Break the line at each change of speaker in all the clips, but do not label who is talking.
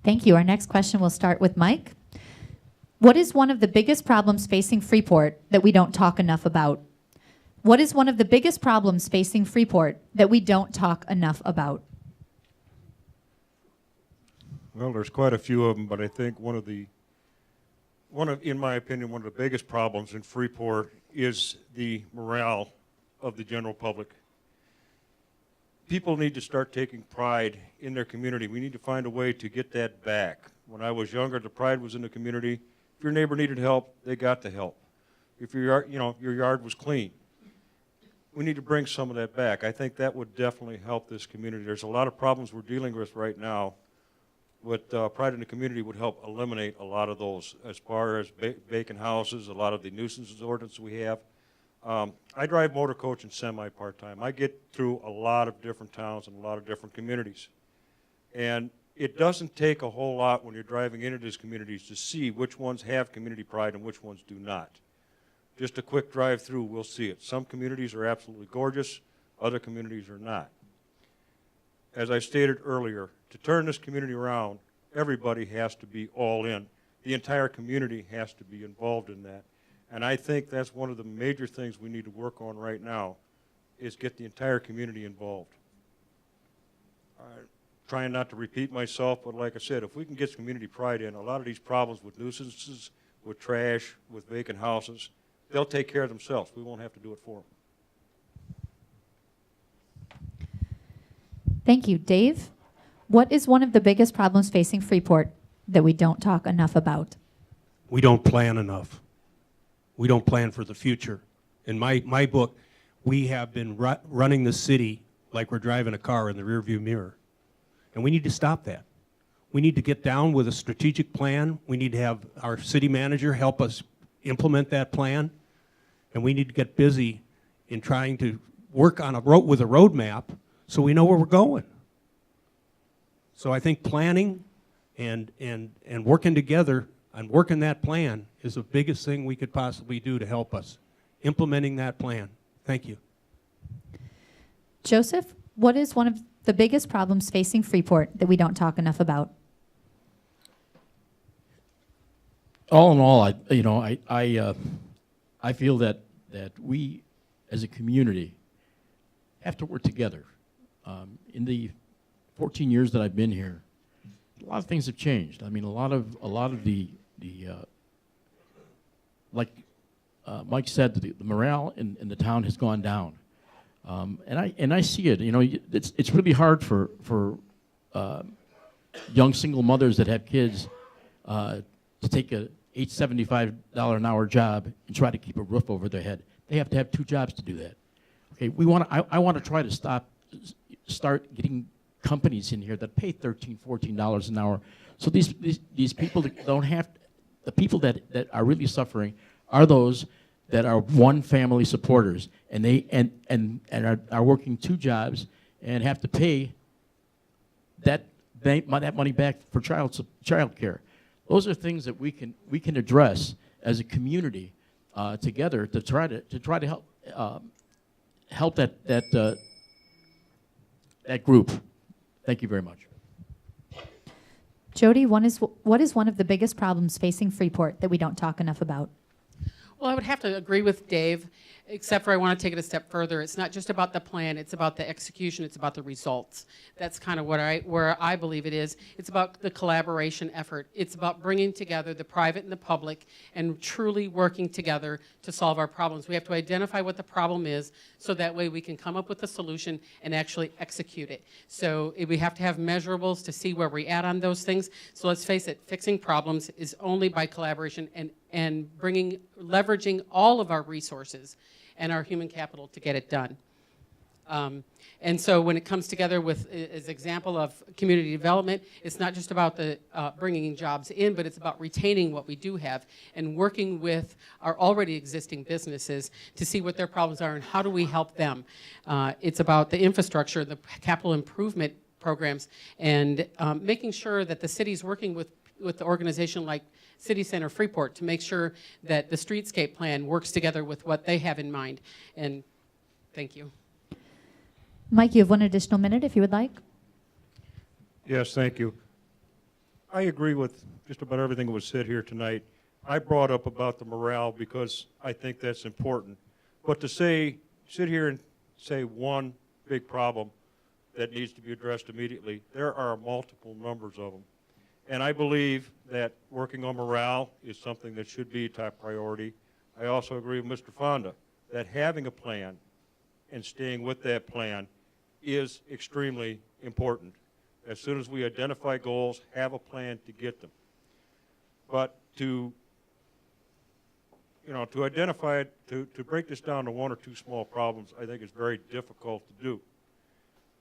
Thank you. Our next question will start with Mike. What is one of the biggest problems facing Freeport that we don't talk enough about? What is one of the biggest problems facing Freeport that we don't talk enough about?
Well, there's quite a few of them, but I think in my opinion, one of the biggest problems in Freeport is the morale of the general public. People need to start taking pride in their community. We need to find a way to get that back. When I was younger, the pride was in the community. If your neighbor needed help, they got the help. If your yard was clean, we need to bring some of that back. I think that would definitely help this community. There's a lot of problems we're dealing with right now. But pride in the community would help eliminate a lot of those, as far as vacant houses, a lot of the nuisances ordinance we have. I drive motor coach and semi part-time. I get through a lot of different towns and a lot of different communities. And it doesn't take a whole lot when you're driving into these communities to see which ones have community pride and which ones do not. Just a quick drive through, we'll see it. Some communities are absolutely gorgeous, other communities are not. As I stated earlier, to turn this community around, everybody has to be all in. The entire community has to be involved in that. And I think that's one of the major things we need to work on right now, is get the entire community involved. Trying not to repeat myself, but like I said, if we can get some community pride in, a lot of these problems with nuisances, with trash, with vacant houses, they'll take care of themselves. We won't have to do it for them.
Thank you. Dave, what is one of the biggest problems facing Freeport that we don't talk enough about?
We don't plan enough. We don't plan for the future. In my book, we have been running the city like we're driving a car in the rearview mirror. And we need to stop that. We need to get down with a strategic plan. We need to have our city manager help us implement that plan. And we need to get busy in trying to work on with a roadmap so we know where we're going. So I think planning and working together and working that plan is the biggest thing we could possibly do to help us. Implementing that plan. Thank you.
Joseph, what is one of the biggest problems facing Freeport that we don't talk enough about?
All in all, I feel that we, as a community, have to work together. In the 14 years that I've been here, a lot of things have changed. I mean, a lot of the like Mike said, the morale in the town has gone down, and I see it. You know, it's really hard for young single mothers that have kids to take a $875 an hour job and try to keep a roof over their head. They have to have 2 jobs to do that. Okay, I want to try to start getting companies in here that pay $13, $14 an hour. So these people that don't have, the people that are really suffering are those that are one family supporters, and they are working 2 jobs and have to pay that money back for child care. Those are things that we can address as a community together to try to help that group. Thank you very much.
Jody, what is one of the biggest problems facing Freeport that we don't talk enough about?
Well, I would have to agree with Dave, except for I want to take it a step further. It's not just about the plan, it's about the execution, it's about the results. That's kind of where I believe it is. It's about the collaboration effort. It's about bringing together the private and the public and truly working together to solve our problems. We have to identify what the problem is so that way we can come up with a solution and actually execute it. So we have to have measurables to see where we're at on those things. So let's face it, fixing problems is only by collaboration and leveraging all of our resources and our human capital to get it done. And so when it comes together with, as example of community development, it's not just about the bringing jobs in, but it's about retaining what we do have and working with our already existing businesses to see what their problems are and how do we help them. It's about the infrastructure, the capital improvement programs, and making sure that the city's working with the organization like City Center Freeport to make sure that the streetscape plan works together with what they have in mind. And thank you.
Mike, you have 1 additional minute if you would like.
Yes, thank you. I agree with just about everything that was said here tonight. I brought up about the morale because I think that's important. But to sit here and say one big problem that needs to be addressed immediately, there are multiple numbers of them. And I believe that working on morale is something that should be a top priority. I also agree with Mr. Fonda that having a plan and staying with that plan is extremely important. As soon as we identify goals, have a plan to get them. But to identify it, to break this down to one or two small problems, I think is very difficult to do.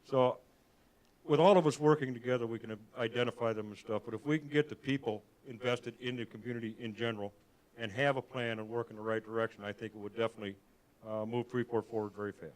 So with all of us working together, we can identify them and stuff, but if we can get the people invested in the community in general and have a plan and work in the right direction, I think it would definitely move Freeport forward very fast.